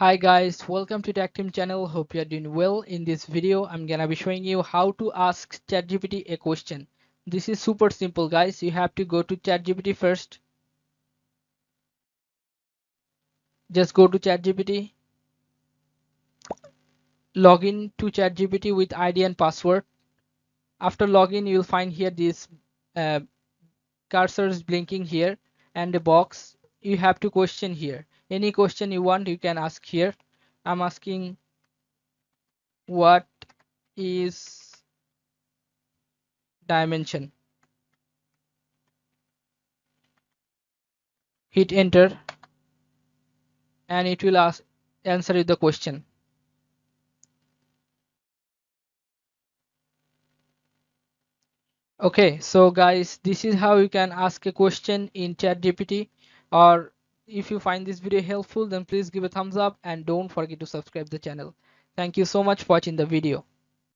Hi guys, welcome to Tactim channel. Hope you are doing well. In this video, I'm gonna be showing you how to ask ChatGPT a question. This is super simple, guys. You have to go to ChatGPT first. Just go to ChatGPT, log in to ChatGPT with ID and password. After login, you'll find here this uh, cursor is blinking here and the box. You have to question here. Any question you want, you can ask here. I'm asking what is dimension. Hit enter and it will answer you the question. Okay, so guys, this is how you can ask a question in ChatGPT. Or if you find this video helpful, then please give a thumbs up and don't forget to subscribe the channel. Thank you so much for watching the video.